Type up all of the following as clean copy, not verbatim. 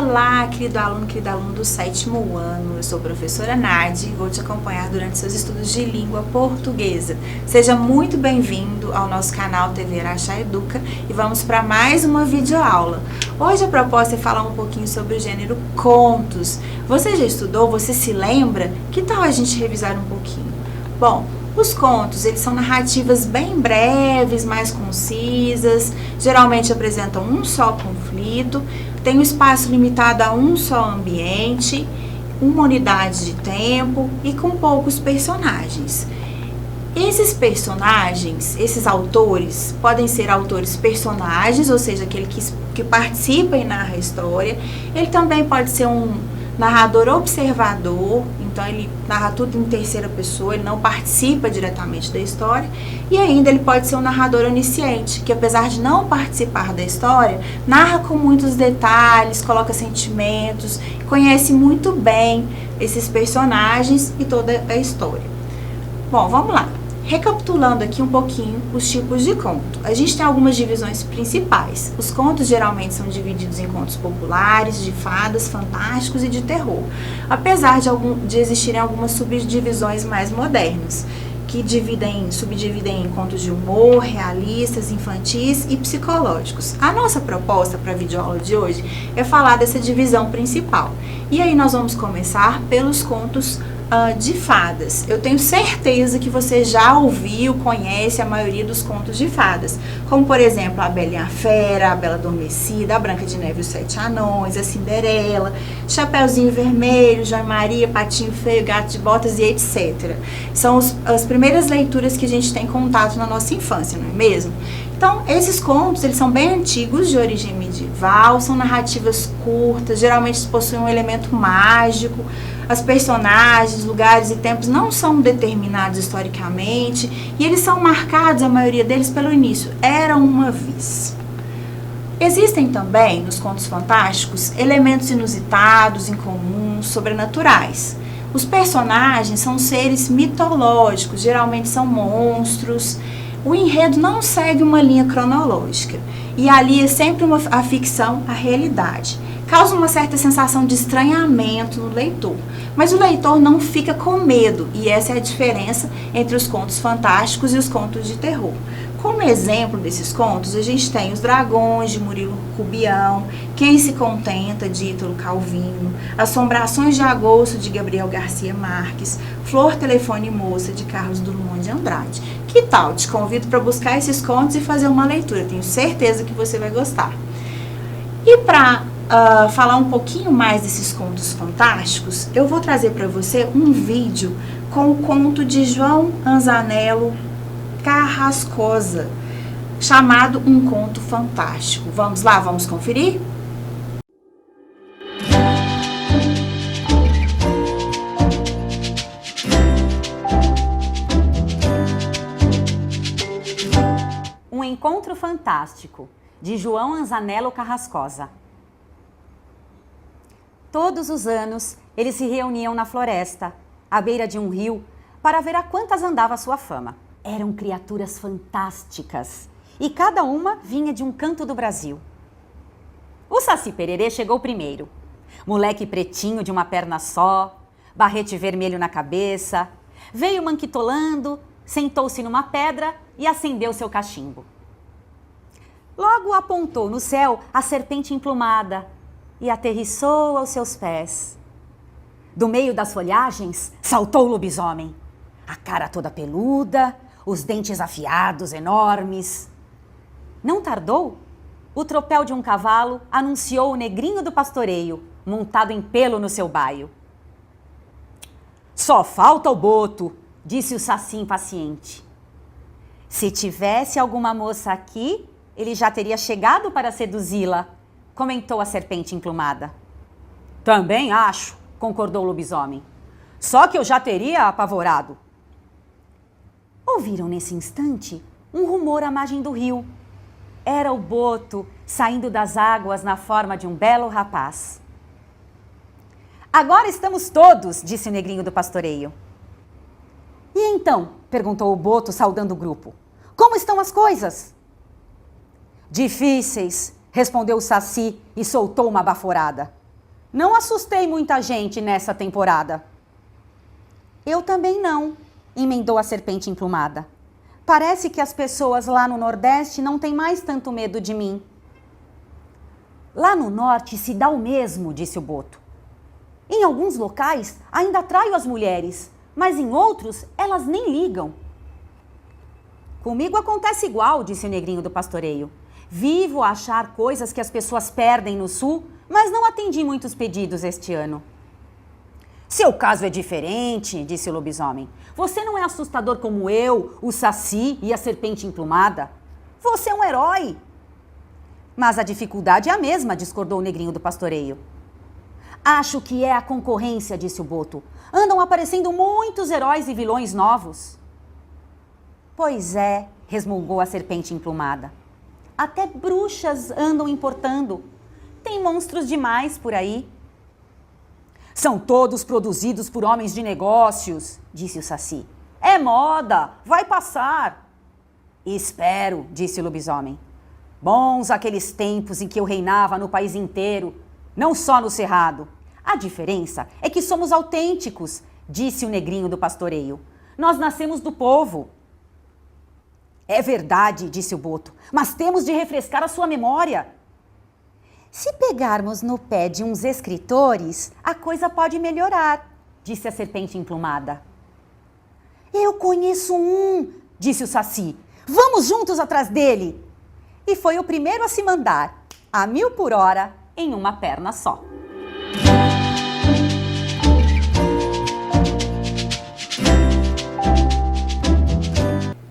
Olá, querido aluno, querida aluna do 7º ano. Eu sou a professora Nadi e vou te acompanhar durante seus estudos de língua portuguesa. Seja muito bem-vindo ao nosso canal TV Araxá Educa e vamos para mais uma videoaula. Hoje a proposta é falar um pouquinho sobre o gênero contos. Você já estudou? Você se lembra? Que tal a gente revisar um pouquinho? Bom, os contos, eles são narrativas bem breves, mais concisas, geralmente apresentam um só conflito, tem um espaço limitado a um só ambiente, uma unidade de tempo e com poucos personagens. Esses personagens, esses autores, podem ser autores personagens, ou seja, aquele que participa e narra a história. Ele também pode ser um narrador observador, então ele narra tudo em terceira pessoa, ele não participa diretamente da história. E ainda ele pode ser um narrador onisciente, que apesar de não participar da história, narra com muitos detalhes, coloca sentimentos, conhece muito bem esses personagens e toda a história. Bom, vamos lá. Recapitulando aqui um pouquinho os tipos de conto. A gente tem algumas divisões principais. Os contos geralmente são divididos em contos populares, de fadas, fantásticos e de terror. Apesar de existirem algumas subdivisões mais modernas, que subdividem em contos de humor, realistas, infantis e psicológicos. A nossa proposta para a videoaula de hoje é falar dessa divisão principal. E aí nós vamos começar pelos contos de fadas. Eu tenho certeza que você já ouviu, conhece a maioria dos contos de fadas, como por exemplo a Bela e a Fera, a Bela Adormecida, a Branca de Neve e os 7 Anões, a Cinderela, Chapeuzinho Vermelho, João e Maria, Patinho Feio, Gato de Botas e etc. São as primeiras leituras que a gente tem contato na nossa infância, não é mesmo? Então, esses contos, eles são bem antigos, de origem medieval, são narrativas curtas, geralmente possuem um elemento mágico. As personagens, lugares e tempos não são determinados historicamente e eles são marcados, a maioria deles, pelo início. Era uma vez. Existem também, nos contos fantásticos, elementos inusitados, incomuns, sobrenaturais. Os personagens são seres mitológicos, geralmente são monstros. O enredo não segue uma linha cronológica e ali é sempre a ficção, a realidade. Causa uma certa sensação de estranhamento no leitor, mas o leitor não fica com medo, e essa é a diferença entre os contos fantásticos e os contos de terror. Como exemplo desses contos, a gente tem Os Dragões, de Murilo Rubião, Quem se Contenta, de Ítalo Calvino, Assombrações de Agosto, de Gabriel Garcia Marques, Flor, Telefone e Moça, de Carlos Drummond de Andrade. Que tal? Te convido para buscar esses contos e fazer uma leitura, tenho certeza que você vai gostar. E para falar um pouquinho mais desses contos fantásticos, eu vou trazer para você um vídeo com o conto de João Anzanello Carrascosa, chamado Um Conto Fantástico. Vamos lá, vamos conferir? Um Encontro Fantástico, de João Anzanello Carrascosa. Todos os anos, eles se reuniam na floresta, à beira de um rio, para ver a quantas andava a sua fama. Eram criaturas fantásticas, e cada uma vinha de um canto do Brasil. O Saci Pererê chegou primeiro. Moleque pretinho de uma perna só, barrete vermelho na cabeça, veio manquitolando, sentou-se numa pedra e acendeu seu cachimbo. Logo apontou no céu a serpente emplumada e aterrissou aos seus pés. Do meio das folhagens saltou o lobisomem, a cara toda peluda, os dentes afiados, enormes. Não tardou, o tropel de um cavalo anunciou o negrinho do pastoreio, montado em pelo no seu baio. Só falta o boto, disse o Saci impaciente. Se tivesse alguma moça aqui, ele já teria chegado para seduzi-la, comentou a serpente emplumada. Também acho, concordou o lobisomem. Só que eu já teria apavorado. Ouviram nesse instante um rumor à margem do rio. Era o boto saindo das águas na forma de um belo rapaz. Agora estamos todos, disse o negrinho do pastoreio. E então? Perguntou o boto, saudando o grupo. Como estão as coisas? Difíceis, respondeu o Saci e soltou uma baforada. Não assustei muita gente nessa temporada. Eu também não, emendou a serpente emplumada. Parece que as pessoas lá no Nordeste não têm mais tanto medo de mim. Lá no Norte se dá o mesmo, disse o Boto. Em alguns locais ainda traio as mulheres, mas em outros elas nem ligam. Comigo acontece igual, disse o negrinho do pastoreio. Vivo a achar coisas que as pessoas perdem no Sul, mas não atendi muitos pedidos este ano. Seu caso é diferente, disse o lobisomem. Você não é assustador como eu, o Saci e a serpente emplumada. Você é um herói. Mas a dificuldade é a mesma, discordou o negrinho do pastoreio. Acho que é a concorrência, disse o Boto. Andam aparecendo muitos heróis e vilões novos. Pois é, resmungou a serpente emplumada. Até bruxas andam importando. Tem monstros demais por aí. São todos produzidos por homens de negócios, disse o Saci. É moda, vai passar. Espero, disse o lobisomem. Bons aqueles tempos em que eu reinava no país inteiro, não só no Cerrado. A diferença é que somos autênticos, disse o negrinho do pastoreio. Nós nascemos do povo. É verdade, disse o Boto, mas temos de refrescar a sua memória. Se pegarmos no pé de uns escritores, a coisa pode melhorar, disse a serpente emplumada. Eu conheço um, disse o Saci. Vamos juntos atrás dele. E foi o primeiro a se mandar, a 1000 por hora, em uma perna só.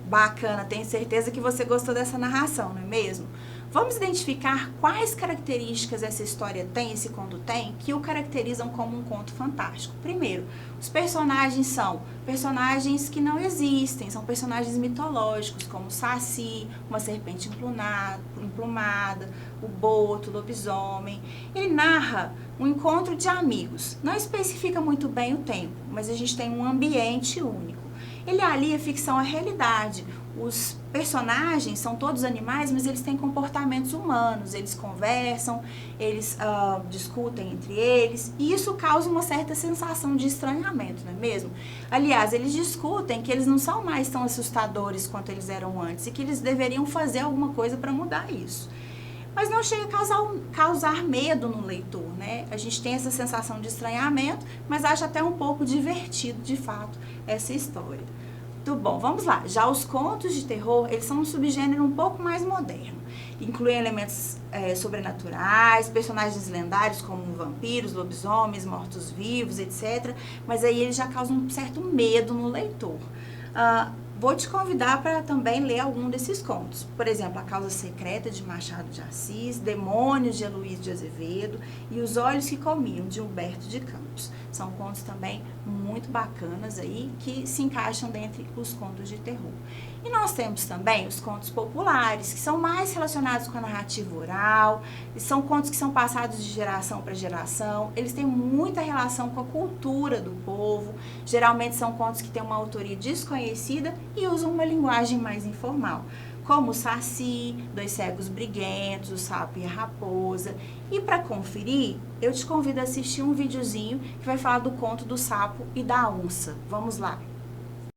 Bacana, tenho certeza que você gostou dessa narração, não é mesmo? Vamos identificar quais características essa história tem, esse conto tem, que o caracterizam como um conto fantástico. Primeiro, os personagens são personagens que não existem, são personagens mitológicos, como o Saci, uma serpente emplumada, o Boto, o lobisomem. Ele narra um encontro de amigos. Não especifica muito bem o tempo, mas a gente tem um ambiente único. Ele alia a ficção à realidade. Os personagens são todos animais, mas eles têm comportamentos humanos. Eles conversam, eles discutem entre eles. E isso causa uma certa sensação de estranhamento, não é mesmo? Aliás, eles discutem que eles não são mais tão assustadores quanto eles eram antes e que eles deveriam fazer alguma coisa para mudar isso. Mas não chega a causar medo no leitor, né? A gente tem essa sensação de estranhamento, mas acha até um pouco divertido, de fato, essa história. Muito bom, vamos lá. Já os contos de terror, eles são um subgênero um pouco mais moderno. Incluem elementos sobrenaturais, personagens lendários como vampiros, lobisomens, mortos-vivos, etc. Mas aí eles já causam um certo medo no leitor. Vou te convidar para também ler algum desses contos. Por exemplo, A Causa Secreta, de Machado de Assis, Demônios, de Heloísio de Azevedo e Os Olhos que Comiam, de Humberto de Campos. São contos também muito bacanas aí, que se encaixam dentre os contos de terror. E nós temos também os contos populares, que são mais relacionados com a narrativa oral, e são contos que são passados de geração para geração, eles têm muita relação com a cultura do povo, geralmente são contos que têm uma autoria desconhecida e usam uma linguagem mais informal, como o Saci, Dois Cegos Briguentos, O Sapo e a Raposa. E para conferir, eu te convido a assistir um videozinho que vai falar do conto do sapo e da onça. Vamos lá!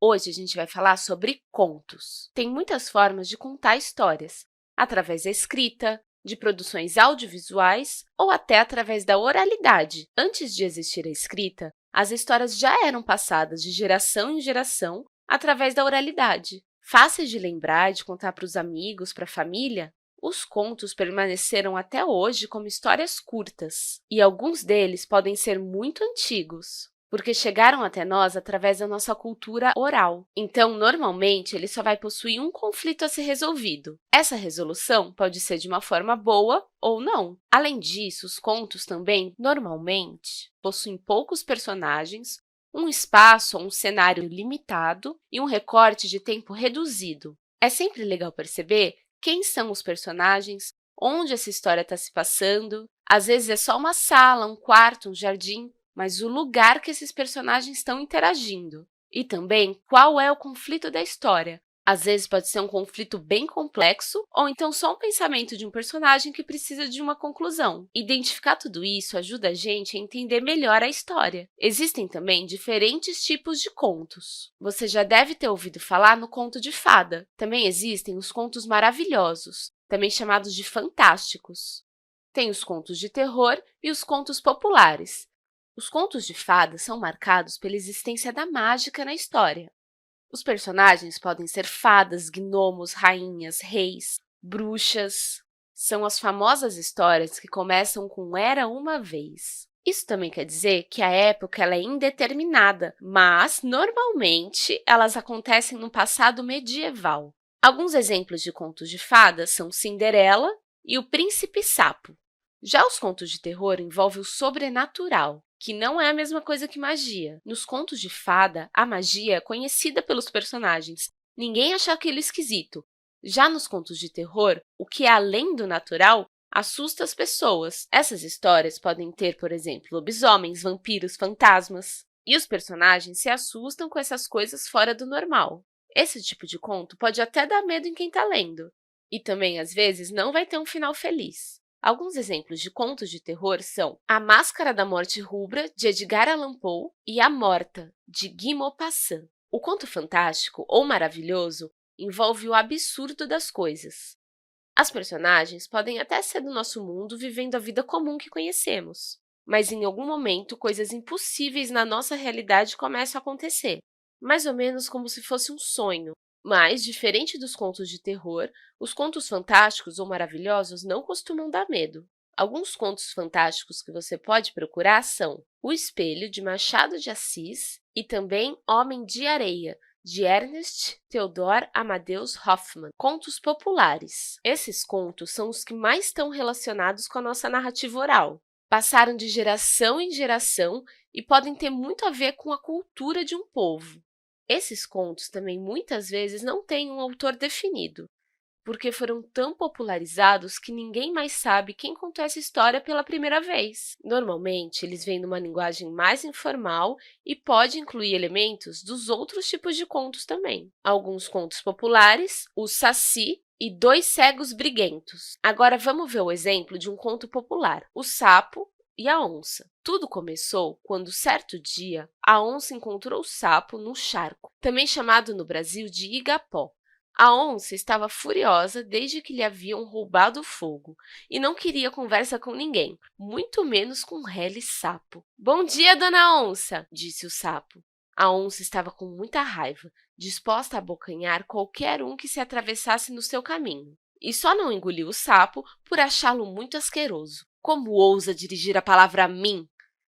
Hoje a gente vai falar sobre contos. Tem muitas formas de contar histórias, através da escrita, de produções audiovisuais ou até através da oralidade. Antes de existir a escrita, as histórias já eram passadas de geração em geração através da oralidade. Fáceis de lembrar e de contar para os amigos, para a família, os contos permaneceram até hoje como histórias curtas, e alguns deles podem ser muito antigos, porque chegaram até nós através da nossa cultura oral. Então, normalmente, ele só vai possuir um conflito a ser resolvido. Essa resolução pode ser de uma forma boa ou não. Além disso, os contos também, normalmente, possuem poucos personagens, um espaço ou um cenário limitado e um recorte de tempo reduzido. É sempre legal perceber quem são os personagens, onde essa história está se passando. Às vezes é só uma sala, um quarto, um jardim, mas o lugar que esses personagens estão interagindo. E também qual é o conflito da história. Às vezes pode ser um conflito bem complexo ou então só um pensamento de um personagem que precisa de uma conclusão. Identificar tudo isso ajuda a gente a entender melhor a história. Existem também diferentes tipos de contos. Você já deve ter ouvido falar no conto de fada. Também existem os contos maravilhosos, também chamados de fantásticos. Tem os contos de terror e os contos populares. Os contos de fadas são marcados pela existência da mágica na história. Os personagens podem ser fadas, gnomos, rainhas, reis, bruxas. São as famosas histórias que começam com Era uma vez. Isso também quer dizer que a época ela é indeterminada, mas, normalmente, elas acontecem no passado medieval. Alguns exemplos de contos de fadas são Cinderela e O Príncipe Sapo. Já os contos de terror envolvem o sobrenatural, que não é a mesma coisa que magia. Nos contos de fada, a magia é conhecida pelos personagens. Ninguém acha aquilo esquisito. Já nos contos de terror, o que é além do natural assusta as pessoas. Essas histórias podem ter, por exemplo, lobisomens, vampiros, fantasmas. E os personagens se assustam com essas coisas fora do normal. Esse tipo de conto pode até dar medo em quem está lendo. E também, às vezes, não vai ter um final feliz. Alguns exemplos de contos de terror são A Máscara da Morte Rubra, de Edgar Allan Poe, e A Morta, de Guy Maupassant. O conto fantástico ou maravilhoso envolve o absurdo das coisas. As personagens podem até ser do nosso mundo vivendo a vida comum que conhecemos, mas em algum momento coisas impossíveis na nossa realidade começam a acontecer, mais ou menos como se fosse um sonho. Mas, diferente dos contos de terror, os contos fantásticos ou maravilhosos não costumam dar medo. Alguns contos fantásticos que você pode procurar são O Espelho, de Machado de Assis, e também Homem de Areia, de Ernest Theodor Amadeus Hoffmann, contos populares. Esses contos são os que mais estão relacionados com a nossa narrativa oral. Passaram de geração em geração e podem ter muito a ver com a cultura de um povo. Esses contos também muitas vezes não têm um autor definido, porque foram tão popularizados que ninguém mais sabe quem contou essa história pela primeira vez. Normalmente, eles vêm numa linguagem mais informal e pode incluir elementos dos outros tipos de contos também. Alguns contos populares, o Saci e Dois Cegos Briguentos. Agora vamos ver o exemplo de um conto popular, O Sapo e a Onça. Tudo começou quando, certo dia, a onça encontrou o sapo num charco, também chamado no Brasil de igapó. A onça estava furiosa desde que lhe haviam roubado o fogo e não queria conversa com ninguém, muito menos com Rele Sapo. "Bom dia, dona onça", disse o sapo. A onça estava com muita raiva, disposta a abocanhar qualquer um que se atravessasse no seu caminho. E só não engoliu o sapo por achá-lo muito asqueroso. "Como ousa dirigir a palavra a mim,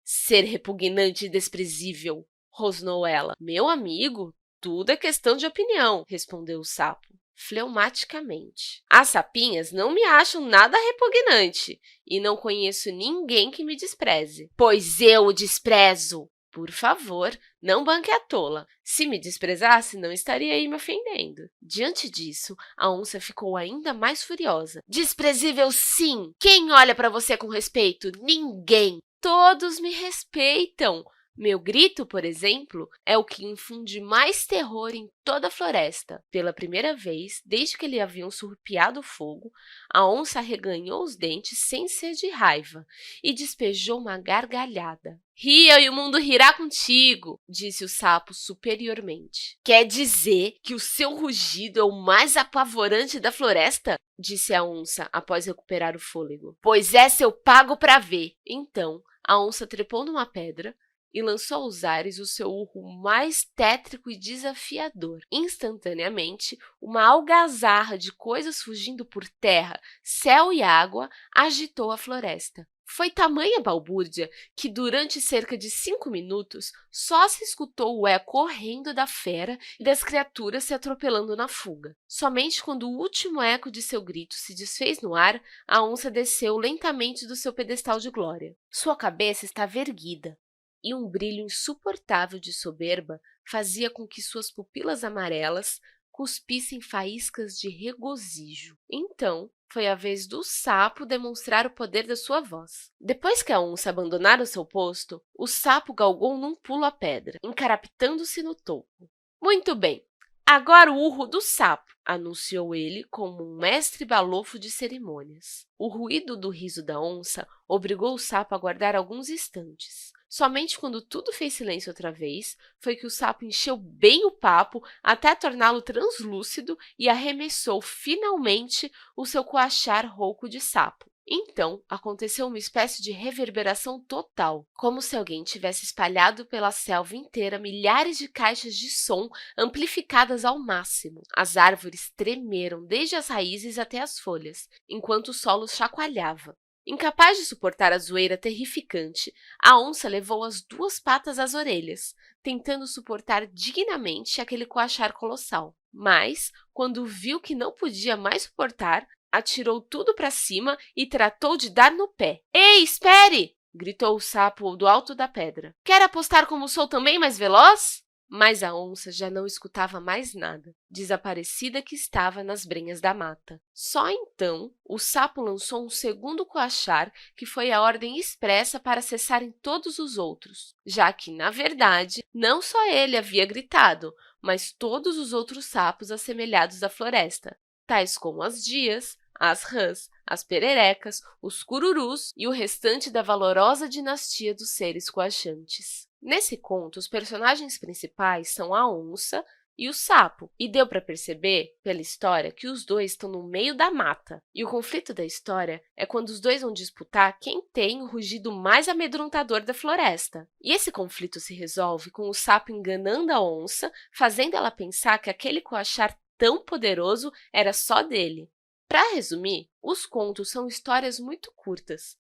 ser repugnante e desprezível?", rosnou ela. "Meu amigo, tudo é questão de opinião", respondeu o sapo, fleumaticamente. "As sapinhas não me acham nada repugnante e não conheço ninguém que me despreze." "Pois eu o desprezo." "Por favor, não banque a tola. Se me desprezasse, não estaria aí me ofendendo." Diante disso, a onça ficou ainda mais furiosa. "Desprezível, sim! Quem olha para você com respeito? Ninguém! Todos me respeitam. Meu grito, por exemplo, é o que infunde mais terror em toda a floresta." Pela primeira vez, desde que lhe haviam surrupiado o fogo, a onça arreganhou os dentes sem ser de raiva e despejou uma gargalhada. "Ria e o mundo rirá contigo", disse o sapo superiormente. "Quer dizer que o seu rugido é o mais apavorante da floresta?", disse a onça após recuperar o fôlego. "Pois essa eu pago para ver." Então, a onça trepou numa pedra e lançou aos ares o seu urro mais tétrico e desafiador. Instantaneamente, uma algazarra de coisas fugindo por terra, céu e água agitou a floresta. Foi tamanha balbúrdia que, durante cerca de 5 minutos, só se escutou o eco horrendo da fera e das criaturas se atropelando na fuga. Somente quando o último eco de seu grito se desfez no ar, a onça desceu lentamente do seu pedestal de glória. Sua cabeça estava erguida, e um brilho insuportável de soberba fazia com que suas pupilas amarelas cuspissem faíscas de regozijo. Então, foi a vez do sapo demonstrar o poder da sua voz. Depois que a onça abandonara o seu posto, o sapo galgou num pulo a pedra, encarapitando-se no topo. "Muito bem, Agora o urro do sapo, anunciou ele como um mestre balofo de cerimônias. O ruído do riso da onça obrigou o sapo a aguardar alguns instantes. Somente quando tudo fez silêncio outra vez, foi que o sapo encheu bem o papo até torná-lo translúcido e arremessou finalmente o seu coachar rouco de sapo. Então, aconteceu uma espécie de reverberação total, como se alguém tivesse espalhado pela selva inteira milhares de caixas de som amplificadas ao máximo. As árvores tremeram desde as raízes até as folhas, enquanto o solo chacoalhava. Incapaz de suportar a zoeira terrificante, a onça levou as 2 patas às orelhas, tentando suportar dignamente aquele coachar colossal. Mas, quando viu que não podia mais suportar, atirou tudo para cima e tratou de dar no pé. « Ei, espere! » gritou o sapo do alto da pedra. « Quer apostar como sou também mais veloz? » Mas a onça já não escutava mais nada, desaparecida que estava nas brenhas da mata. Só então, o sapo lançou um segundo coachar, que foi a ordem expressa para cessarem todos os outros, já que, na verdade, não só ele havia gritado, mas todos os outros sapos assemelhados da floresta, tais como as dias, as rãs, as pererecas, os cururus e o restante da valorosa dinastia dos seres coachantes. Nesse conto, os personagens principais são a onça e o sapo, e deu para perceber, pela história, que os dois estão no meio da mata. E o conflito da história é quando os dois vão disputar quem tem o rugido mais amedrontador da floresta. E esse conflito se resolve com o sapo enganando a onça, fazendo ela pensar que aquele coachar tão poderoso era só dele. Para resumir, os contos são histórias muito curtas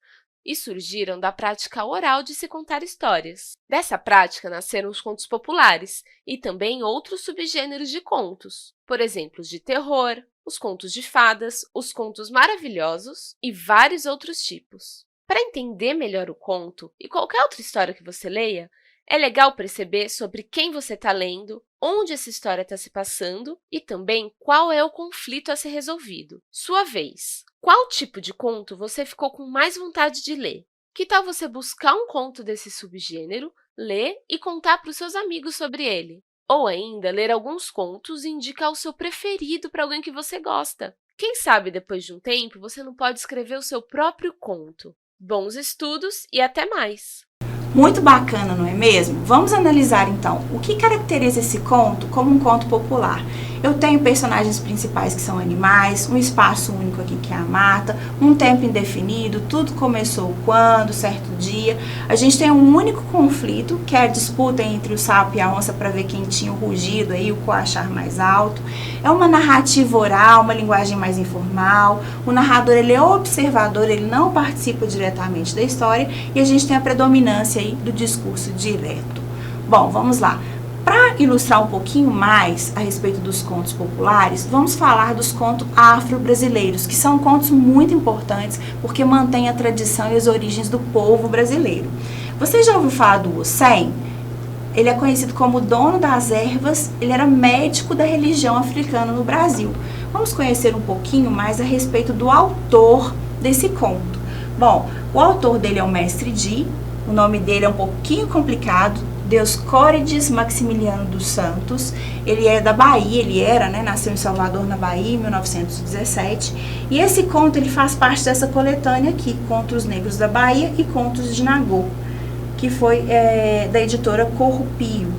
e surgiram da prática oral de se contar histórias. Dessa prática nasceram os contos populares e também outros subgêneros de contos, por exemplo, os de terror, os contos de fadas, os contos maravilhosos e vários outros tipos. Para entender melhor o conto e qualquer outra história que você leia, é legal perceber sobre quem você está lendo, onde essa história está se passando e também qual é o conflito a ser resolvido. Sua vez. Qual tipo de conto você ficou com mais vontade de ler? Que tal você buscar um conto desse subgênero, ler e contar para os seus amigos sobre ele? Ou ainda, ler alguns contos e indicar o seu preferido para alguém que você gosta. Quem sabe, depois de um tempo, você não pode escrever o seu próprio conto. Bons estudos e até mais! Muito bacana, não é mesmo? Vamos analisar, então, o que caracteriza esse conto como um conto popular. Eu tenho personagens principais que são animais, um espaço único aqui que é a mata, um tempo indefinido, tudo começou quando, certo dia. A gente tem um único conflito, que é a disputa entre o sapo e a onça para ver quem tinha o rugido aí, o coachar mais alto. É uma narrativa oral, uma linguagem mais informal. O narrador, ele é observador, ele não participa diretamente da história e a gente tem a predominância aí do discurso direto. Bom, vamos lá. Para ilustrar um pouquinho mais a respeito dos contos populares, vamos falar dos contos afro-brasileiros, que são contos muito importantes porque mantêm a tradição e as origens do povo brasileiro. Você já ouviu falar do Hussein? Ele é conhecido como o dono das ervas, ele era médico da religião africana no Brasil. Vamos conhecer um pouquinho mais a respeito do autor desse conto. Bom, o autor dele é o Mestre Di, o nome dele é um pouquinho complicado, Deuscórides Maximiliano dos Santos. Ele é da Bahia, ele era, nasceu em Salvador, na Bahia, em 1917. E esse conto, ele faz parte dessa coletânea aqui, Contos Negros da Bahia e Contos de Nagô, que foi da editora Corrupio,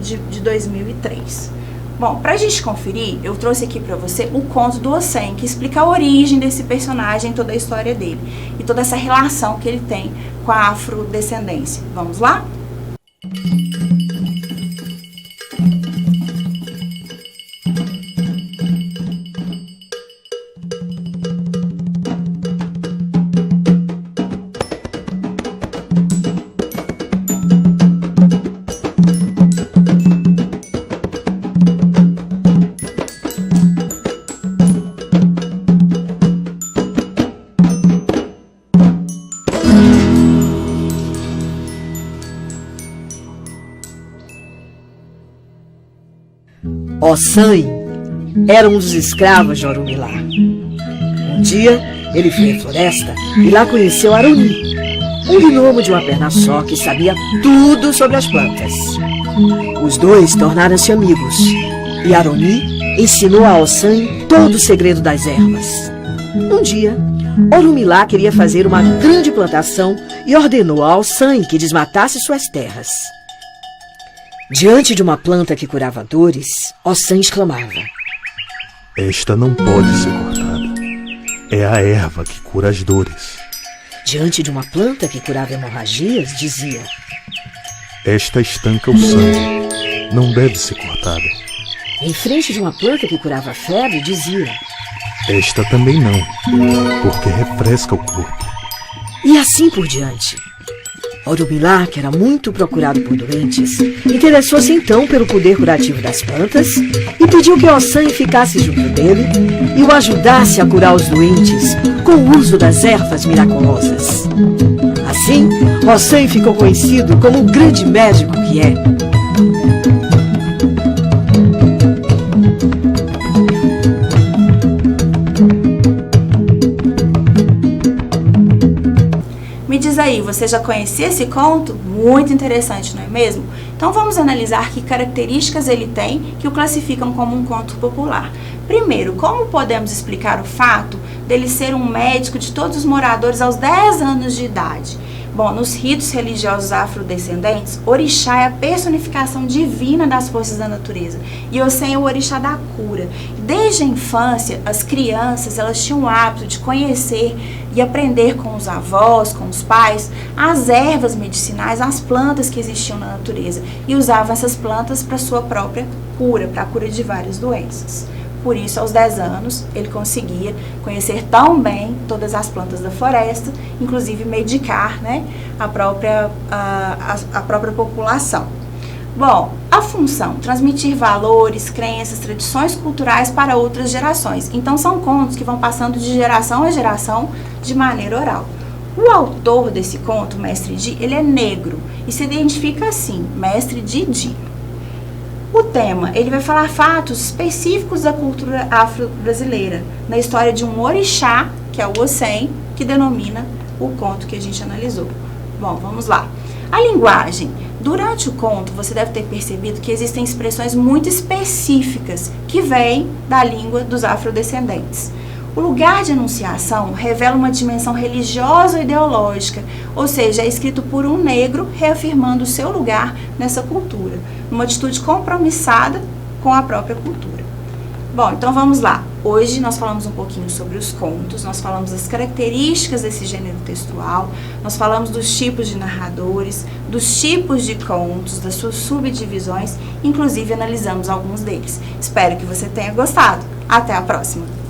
de 2003. Bom, para a gente conferir, eu trouxe aqui para você o conto do Hussein, que explica a origem desse personagem, toda a história dele e toda essa relação que ele tem com a afrodescendência. Vamos lá? Hossein era um dos escravos de Orumilá. Um dia, ele foi à floresta e lá conheceu Aruni, um gnomo de uma perna só que sabia tudo sobre as plantas. Os dois tornaram-se amigos E Aroni ensinou a Ossan todo o segredo das ervas. Um dia, Orunmila queria fazer uma grande plantação e ordenou a Ossan que desmatasse suas terras. Diante de uma planta que curava dores, Ossan exclamava: Esta não pode ser cortada. É a erva que cura as dores. Diante de uma planta que curava hemorragias, dizia: Esta estanca o sangue. Não deve ser cortada. Em frente de uma planta que curava a febre, dizia: Esta também não, porque refresca o corpo. E assim por diante. Orunmila, que era muito procurado por doentes, interessou-se então pelo poder curativo das plantas e pediu que Ossan ficasse junto dele e o ajudasse a curar os doentes com o uso das ervas miraculosas. Assim, Ossan ficou conhecido como o grande médico que é. Me diz aí, você já conhecia esse conto? Muito interessante, não é mesmo? Então vamos analisar que características ele tem que o classificam como um conto popular. Primeiro, como podemos explicar o fato dele ser um médico de todos os moradores aos 10 anos de idade? Bom, nos ritos religiosos afrodescendentes, orixá é a personificação divina das forças da natureza e Ossan é o orixá da cura. Desde a infância, as crianças elas tinham o hábito de conhecer e aprender com os avós, com os pais, as ervas medicinais, as plantas que existiam na natureza e usavam essas plantas para sua própria cura, para a cura de várias doenças. Por isso, aos 10 anos, ele conseguia conhecer tão bem todas as plantas da floresta, inclusive medicar, né, a própria população. Bom, a função, transmitir valores, crenças, tradições culturais para outras gerações. Então, são contos que vão passando de geração a geração de maneira oral. O autor desse conto, Mestre Di, ele é negro e se identifica assim, Mestre Didi. O tema, ele vai falar fatos específicos da cultura afro-brasileira, na história de um orixá, que é o Ossan, que denomina o conto que a gente analisou. Bom, vamos lá. A linguagem. Durante o conto, você deve ter percebido que existem expressões muito específicas que vêm da língua dos afrodescendentes. O lugar de enunciação revela uma dimensão religiosa ou ideológica, ou seja, é escrito por um negro reafirmando o seu lugar nessa cultura, uma atitude compromissada com a própria cultura. Bom, então vamos lá. Hoje nós falamos um pouquinho sobre os contos, nós falamos das características desse gênero textual, nós falamos dos tipos de narradores, dos tipos de contos, das suas subdivisões, inclusive analisamos alguns deles. Espero que você tenha gostado. Até a próxima!